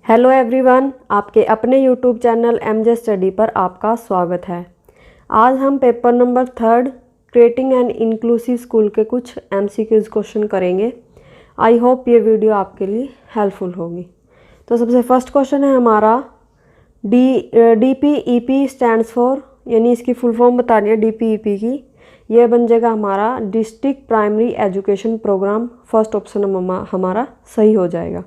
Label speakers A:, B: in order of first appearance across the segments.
A: Hello everyone, आपके अपने YouTube channel MJ study पर आपका स्वागत है। आज हम paper number 3 creating an inclusive school के कुछ एमसीक्यूज क्वेश्चन करेंगे। आई होप ये वीडियो आपके लिए हेल्पफुल होगी। तो सबसे फर्स्ट क्वेश्चन है हमारा DPEP स्टैंड्स फॉर, यानी इसकी फुल फॉर्म बतानी है DPEP की। ये बन जाएगा हमारा district primary education program. First option हमारा सही हो जाएगा।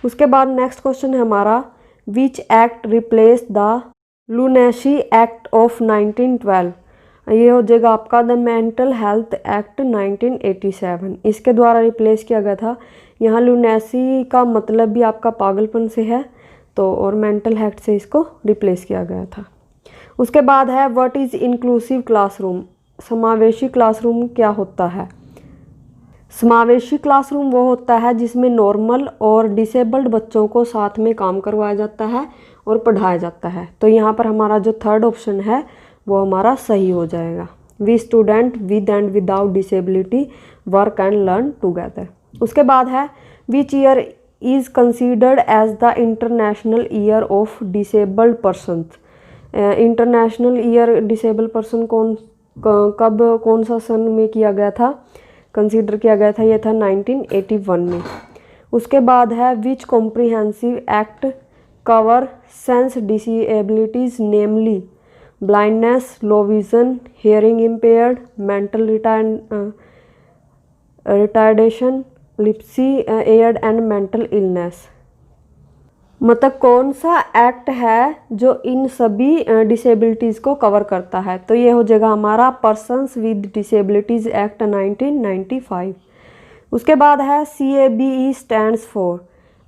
A: उसके बाद नेक्स्ट क्वेश्चन है हमारा which act replace the lunacy act of 1912। ये हो जाएगा आपका द मेंटल हेल्थ एक्ट 1987। इसके द्वारा रिप्लेस किया गया था। यहाँ लुनेसी का मतलब भी आपका पागलपन से है, तो और मेंटल हेल्थ से इसको रिप्लेस किया गया था। उसके बाद है व्हाट इज़ इंक्लूसिव क्लासरूम। समावेशी क्लासरूम क्या होता है? समावेशी क्लासरूम वो होता है जिसमें नॉर्मल और डिसेबल्ड बच्चों को साथ में काम करवाया जाता है और पढ़ाया जाता है। तो यहाँ पर हमारा जो थर्ड ऑप्शन है वो हमारा सही हो जाएगा। We student with and without disability work and learn together. उसके बाद है which year is considered as the international year of disabled person. International year disabled person कौन सा सन में किया गया था, कंसीडर किया गया था? ये था 1981 में। उसके बाद है which comprehensive act cover sense disabilities namely blindness, low vision, hearing impaired, mental retardation, leprosy cured and mental illness. मतलब कौन सा एक्ट है जो इन सभी डिसेबिलिटीज़ को कवर करता है? तो ये हो जाएगा हमारा पर्सन्स विद डिसेबिलिटीज़ एक्ट 1995। उसके बाद है CABE स्टैंड्स फॉर।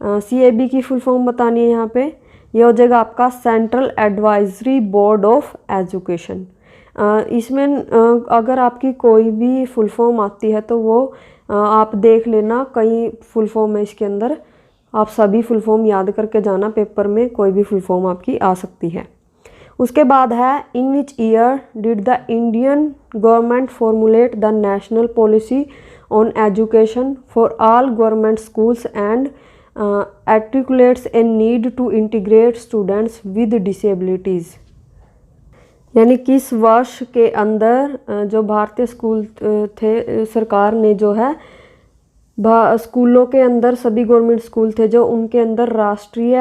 A: CAB की फुल फॉर्म बतानी है यहाँ पे। ये हो जाएगा आपका central advisory board of education. इसमें अगर आपकी कोई भी फुल फॉर्म आती है तो वो आप देख लेना, कई फुल फॉर्म है इसके अंदर। आप सभी फुल फॉर्म याद करके जाना, पेपर में कोई भी फुल फॉर्म आपकी आ सकती है। उसके बाद है in which year did the Indian government formulate the national policy on education for all government schools and articulates a need to integrate students with disabilities. यानी किस वर्ष के अंदर जो भारतीय स्कूल थे, सरकार ने जो है स्कूलों के अंदर, सभी गवर्नमेंट स्कूल थे जो, उनके अंदर राष्ट्रीय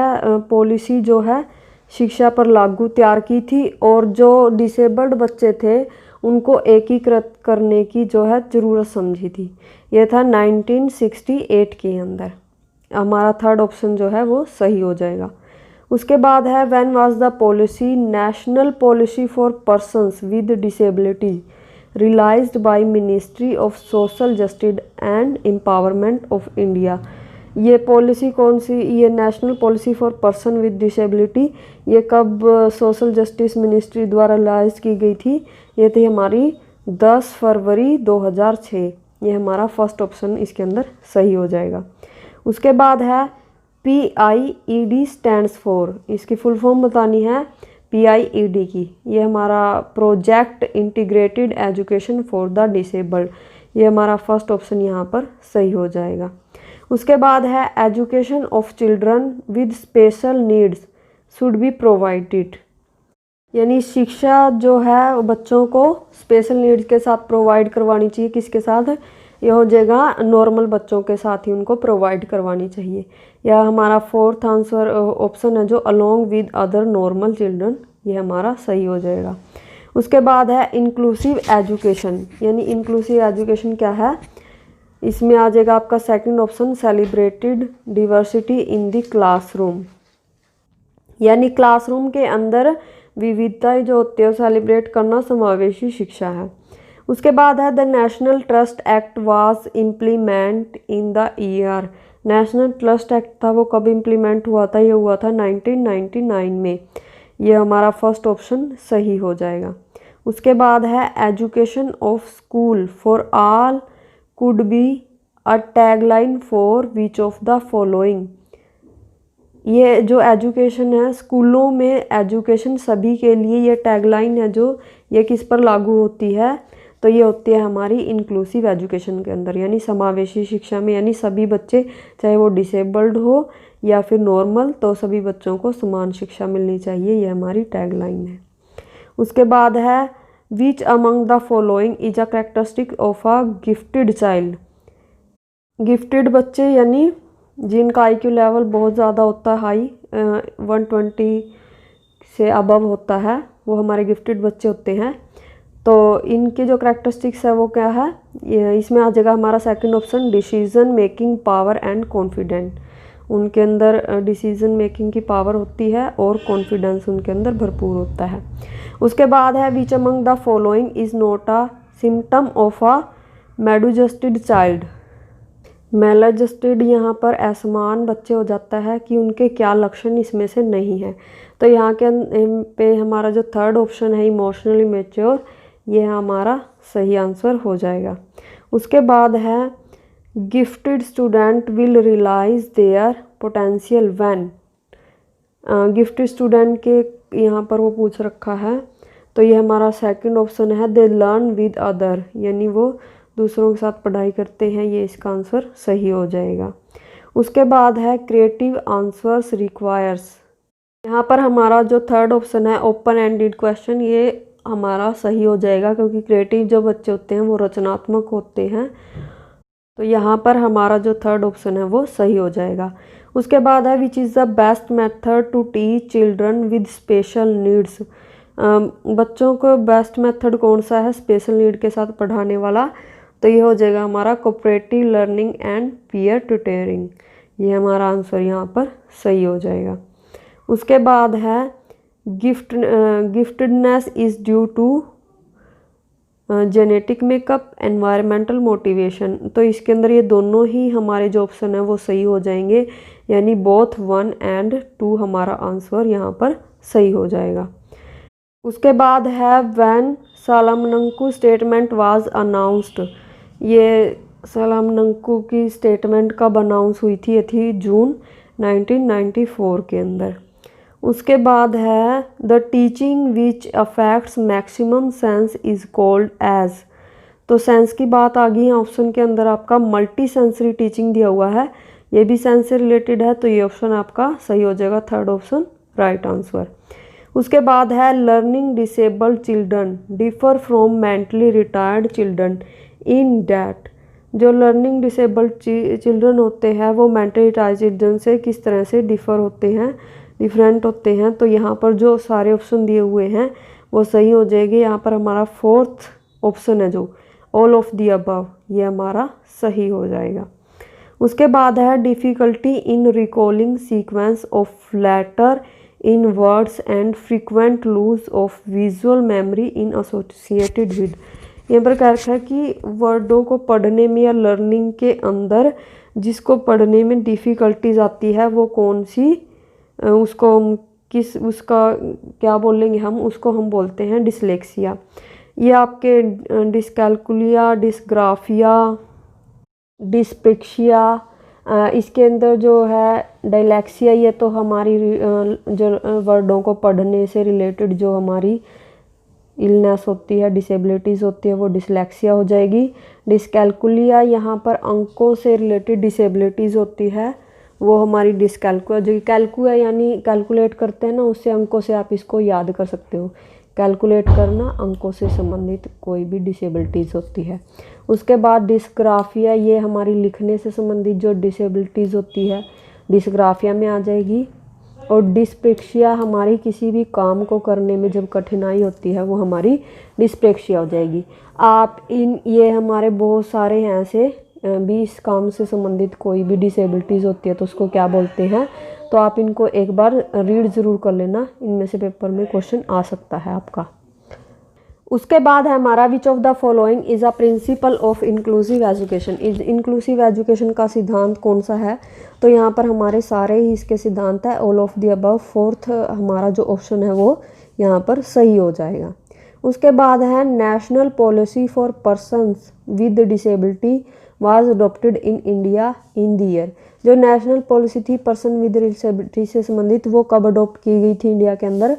A: पॉलिसी जो है शिक्षा पर लागू तैयार की थी, और जो डिसेबल्ड बच्चे थे उनको एकीकृत करने की जो है ज़रूरत समझी थी। ये था 1968 के अंदर। हमारा थर्ड ऑप्शन जो है वो सही हो जाएगा। उसके बाद है when was the policy national policy for persons with disability released by ministry of social justice and empowerment of India. ये पॉलिसी कौन सी, ये national policy for person with disability, ये कब सोशल जस्टिस मिनिस्ट्री द्वारा रिलाइज की गई थी? ये थी हमारी 10 फरवरी 2006। ये हमारा फर्स्ट ऑप्शन इसके अंदर सही हो जाएगा। उसके बाद है PIED स्टैंड्स फॉर। इसकी फुल फॉर्म बतानी है PIED की। ये हमारा project integrated education for the disabled. ये हमारा फर्स्ट ऑप्शन यहाँ पर सही हो जाएगा। उसके बाद है education of children with special needs should be provided. यानी शिक्षा जो है बच्चों को स्पेशल नीड्स के साथ प्रोवाइड करवानी चाहिए। किसके साथ? ये हो जाएगा नॉर्मल बच्चों के साथ ही उनको प्रोवाइड करवानी चाहिए। यह हमारा फोर्थ आंसर ऑप्शन है जो along with other normal children. ये हमारा सही हो जाएगा। उसके बाद है इंक्लूसिव एजुकेशन। यानी इंक्लूसिव एजुकेशन क्या है? इसमें आ जाएगा आपका second option celebrated diversity in the classroom. यानी क्लासरूम के अंदर विविधताएं जो होती है सेलिब्रेट करना समावेशी शिक्षा है। उसके बाद है the national trust act was implement in the year. National trust act था वो कब इम्प्लीमेंट हुआ था? ये हुआ था 1999 में। ये हमारा फर्स्ट ऑप्शन सही हो जाएगा। उसके बाद है education of school for all could be a tagline for which of the following. ये जो एजुकेशन है स्कूलों में, एजुकेशन सभी के लिए, ये टैगलाइन है जो ये किस पर लागू होती है? तो ये होती है हमारी इंक्लूसिव एजुकेशन के अंदर, यानी समावेशी शिक्षा में। यानी सभी बच्चे, चाहे वो डिसेबल्ड हो या फिर नॉर्मल, तो सभी बच्चों को समान शिक्षा मिलनी चाहिए, ये हमारी टैगलाइन है। उसके बाद है which among the following is a characteristic of a gifted child. Gifted बच्चे यानी जिनका IQ लेवल बहुत ज़्यादा होता है, हाई 120 से अबव होता है, वो हमारे गिफ्टेड बच्चे होते हैं। तो इनके जो कैरेक्टरिस्टिक्स है वो क्या है, इसमें आ जाएगा हमारा second option, decision making power and confident. उनके अंदर डिसीजन मेकिंग की पावर होती है और कॉन्फिडेंस उनके अंदर भरपूर होता है। उसके बाद है which among the following is not a symptom of a maladjusted child. Maladjusted यहाँ पर असमान बच्चे हो जाता है कि उनके क्या लक्षण इसमें से नहीं है। तो यहाँ के पे हमारा जो थर्ड ऑप्शन है इमोशनली मैच्योर, ये हमारा सही आंसर हो जाएगा। उसके बाद है gifted student will realize their potential when. Gifted student के यहाँ पर वो पूछ रखा है, तो ये हमारा सेकंड ऑप्शन है दे लर्न विद अदर, यानी वो दूसरों के साथ पढ़ाई करते हैं, ये इसका आंसर सही हो जाएगा। उसके बाद है क्रिएटिव आंसर्स रिक्वायर्स। यहाँ पर हमारा जो थर्ड ऑप्शन है ओपन एंडेड क्वेश्चन, ये हमारा सही हो जाएगा क्योंकि क्रिएटिव जो बच्चे होते हैं वो रचनात्मक होते हैं। तो यहाँ पर हमारा जो थर्ड ऑप्शन है वो सही हो जाएगा। उसके बाद है which is the best method to teach children with special needs. बच्चों को बेस्ट मेथड कौन सा है स्पेशल नीड के साथ पढ़ाने वाला, तो ये हो जाएगा हमारा cooperative learning and peer tutoring. ये हमारा आंसर यहाँ पर सही हो जाएगा। उसके बाद है giftedness is due to genetic makeup environmental motivation. तो इसके अंदर ये दोनों ही हमारे जो ऑप्शन है वो सही हो जाएंगे, यानी बोथ 1 एंड 2 हमारा आंसर यहाँ पर सही हो जाएगा। उसके बाद है व्हेन सालमनंकु स्टेटमेंट वाज अनाउंस्ड। ये सालमनंकु की स्टेटमेंट कब अनाउंस हुई थी, ये थी जून 1994 के अंदर। उसके बाद है the teaching which affects maximum sense is called age. तो सेंस की बात आ गई है ऑप्शन के अंदर, आपका मल्टी सेंसरी टीचिंग दिया हुआ है, ये भी सेंस से रिलेटेड है, तो ये ऑप्शन आपका सही हो जाएगा, थर्ड ऑप्शन राइट आंसर। उसके बाद है learning disabled children differ from mentally retired children in that. जो लर्निंग डिसेबल्ड चिल्ड्रन होते हैं वो मेंटली रिटायर्ड चिल्ड्रन से किस तरह से डिफ़र होते हैं, डिफरेंट होते हैं। तो यहाँ पर जो सारे ऑप्शन दिए हुए हैं वो सही हो जाएंगे। यहाँ पर हमारा फोर्थ ऑप्शन है जो ऑल ऑफ दी अबव, ये हमारा सही हो जाएगा। उसके बाद है difficulty in recalling sequence of letter in words and frequent loss of visual memory in associated with. यहाँ पर कह रखा है कि वर्डों को पढ़ने में या लर्निंग के अंदर जिसको पढ़ने में डिफ़िकल्टीज आती है वो कौन सी, उसको किस, उसका क्या बोलेंगे हम, उसको हम बोलते हैं डिसलेक्सिया। ये आपके डिसकैल्कुलिया, डिसग्राफिया, डिस्पेक्शिया, इसके अंदर जो है डायलैक्सिया, ये तो हमारी जो वर्डों को पढ़ने से रिलेटेड जो हमारी इलनेस होती है, डिसेबिलिटीज़ होती है, वो डिसलेक्सिया हो जाएगी। डिसकैल्कुलिया यहाँ पर अंकों से रिलेटेड डिसेबिलिटीज़ होती है, वो हमारी डिसकैल्कुआ, जो कैल्कुआ यानी कैलकुलेट करते हैं ना, उससे अंकों से आप इसको याद कर सकते हो। कैलकुलेट करना अंकों से संबंधित कोई भी डिसेबिलिटीज़ होती है। उसके बाद डिस्ग्राफिया, ये हमारी लिखने से संबंधित जो डिसेबिलिटीज़ होती है डिस्ग्राफिया में आ जाएगी। और डिस्पेक्शिया हमारी किसी भी काम को करने में जब कठिनाई होती है वो हमारी डिस्पेक्शिया हो जाएगी। आप ये हमारे बहुत सारे हैं ऐसे भी, इस काम से संबंधित कोई भी डिसेबिलिटीज़ होती है तो उसको क्या बोलते हैं, तो आप इनको एक बार रीड ज़रूर कर लेना, इनमें से पेपर में क्वेश्चन आ सकता है आपका। उसके बाद है हमारा विच of the following is a principle of inclusive education. Inclusive education का सिद्धांत कौन सा है, तो यहाँ पर हमारे सारे ही इसके सिद्धांत है, all of the above. Fourth हमारा जो ऑप्शन है वो यहाँ पर सही हो जाएगा। उसके बाद है national policy for persons with disability was adopted in India in the year. जो नेशनल पॉलिसी थी पर्सन विद डिसेबिलिटी से संबंधित वो कब अडॉप्ट की गई थी इंडिया के अंदर,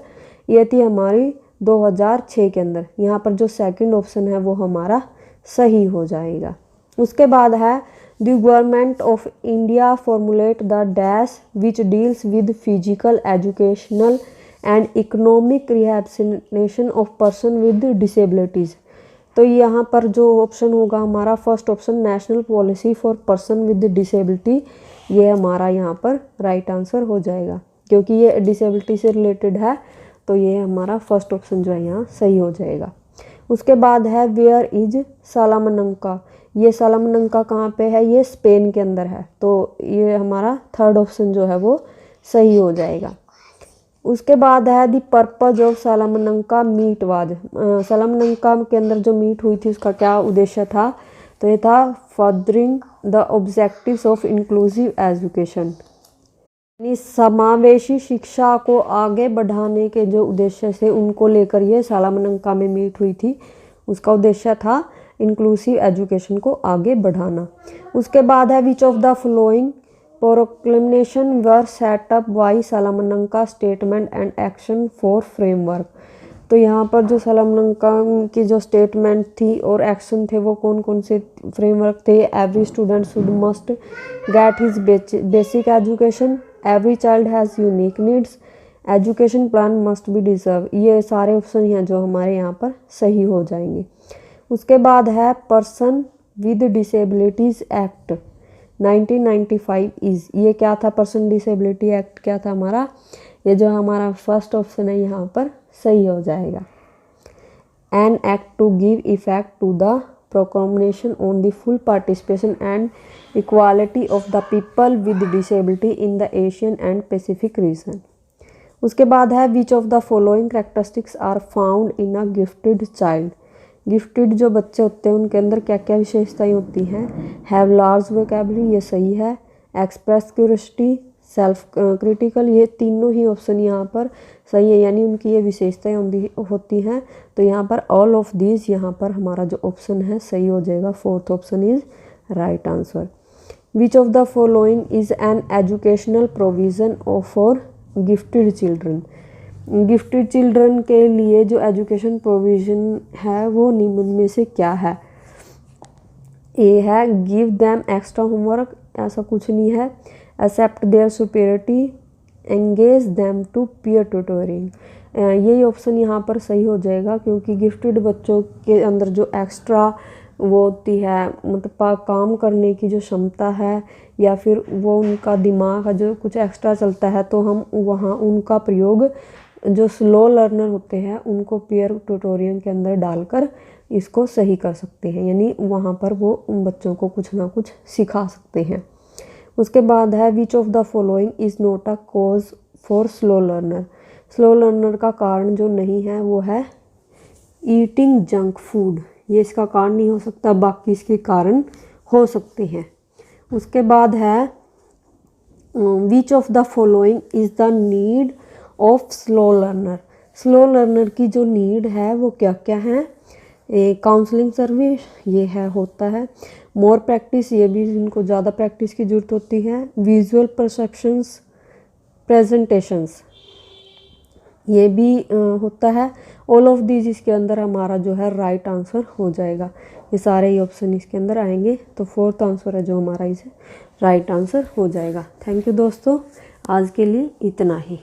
A: ये थी हमारी 2006 के अंदर। यहाँ पर जो सेकंड ऑप्शन है वो हमारा सही हो जाएगा। उसके बाद है the government of India formulate the dash which deals with physical educational and economic rehabilitation of person with disabilities. तो यहाँ पर जो ऑप्शन होगा हमारा first option national policy for person with disability, ये हमारा यहाँ पर राइट आंसर हो जाएगा, क्योंकि ये डिसेबिलिटी से रिलेटेड है, तो ये हमारा फर्स्ट ऑप्शन जो है यहाँ सही हो जाएगा। उसके बाद है वेयर इज सालामनंका, ये सालामनंका कहाँ पे है, ये स्पेन के अंदर है, तो ये हमारा थर्ड ऑप्शन जो है वो सही हो जाएगा। उसके बाद है the purpose of Salamanca meet was, Salamanca के अंदर जो मीट हुई थी उसका क्या उद्देश्य था, तो ये था furthering the objectives of inclusive education, यानी समावेशी शिक्षा को आगे बढ़ाने के जो उद्देश्य से उनको लेकर ये सालामनंका में मीट हुई थी, उसका उद्देश्य था इंक्लूसिव एजुकेशन को आगे बढ़ाना। उसके बाद है which of the following proclamation were set up by Salamanca statement and action for framework, तो यहाँ पर जो सालामनंका की जो स्टेटमेंट थी और एक्शन थे वो कौन कौन से फ्रेमवर्क थे, every student should must get his basic education, every child has unique needs, education plan must be deserve, ये सारे ऑप्शन हैं जो हमारे यहाँ पर सही हो जाएंगे। उसके बाद है person with disabilities act 1995 is, ये क्या था, पर्सन डिसेबिलिटी एक्ट क्या था हमारा, ये जो हमारा फर्स्ट ऑप्शन है यहाँ पर सही हो जाएगा। An act to give effect to the proclamation on the full participation and equality of the people with disability in the Asian and Pacific region. उसके बाद है which of the following characteristics are found in a gifted child, gifted जो बच्चे होते हैं उनके अंदर क्या क्या विशेषताएं होती हैं, हैव लार्ज वोकैबुलरी, ये सही है, एक्सप्रेस क्यूरियोसिटी, सेल्फ क्रिटिकल, ये तीनों ही ऑप्शन यहाँ पर सही है, यानी उनकी ये विशेषताएं होती हैं, तो यहाँ पर ऑल ऑफ दीज यहाँ पर हमारा जो ऑप्शन है सही हो जाएगा, fourth option is right answer. Which of the following is an educational provision for gifted children, gifted children के लिए जो एजुकेशन प्रोविज़न है वो निम्न में से क्या है, ए है गिव देम एक्स्ट्रा होमवर्क, ऐसा कुछ नहीं है, except their superiority, engage them to peer tutoring, यही ऑप्शन यहाँ पर सही हो जाएगा, क्योंकि गिफ्टेड बच्चों के अंदर जो एक्स्ट्रा वो होती है, मतलब काम करने की जो क्षमता है या फिर वो उनका दिमाग जो कुछ एक्स्ट्रा चलता है, तो हम वहाँ उनका प्रयोग जो स्लो लर्नर होते हैं उनको पीयर ट्यूटोरियल के अंदर डालकर इसको सही कर सकते हैं, यानी वहाँ पर वो उन बच्चों को कुछ ना कुछ सिखा सकते हैं। उसके बाद है which of the following is not a cause for slow learner, slow learner का कारण जो नहीं है वो है ईटिंग जंक फूड, ये इसका कारण नहीं हो सकता, बाकी इसके कारण हो सकते हैं। उसके बाद है which of the following is the need of slow learner, slow learner की जो नीड है वो क्या क्या है, काउंसलिंग सर्विस ये है होता है, मोर प्रैक्टिस ये भी इनको ज़्यादा प्रैक्टिस की ज़रूरत होती है, विजुअल परसेप्शंस प्रेजेंटेशंस ये भी होता है, ऑल ऑफ दीज इसके अंदर हमारा जो है राइट आंसर हो जाएगा, ये सारे ही ऑप्शन इसके अंदर आएंगे, तो फोर्थ आंसर है जो हमारा इसे राइट आंसर हो जाएगा। थैंक यू दोस्तों, आज के लिए इतना ही।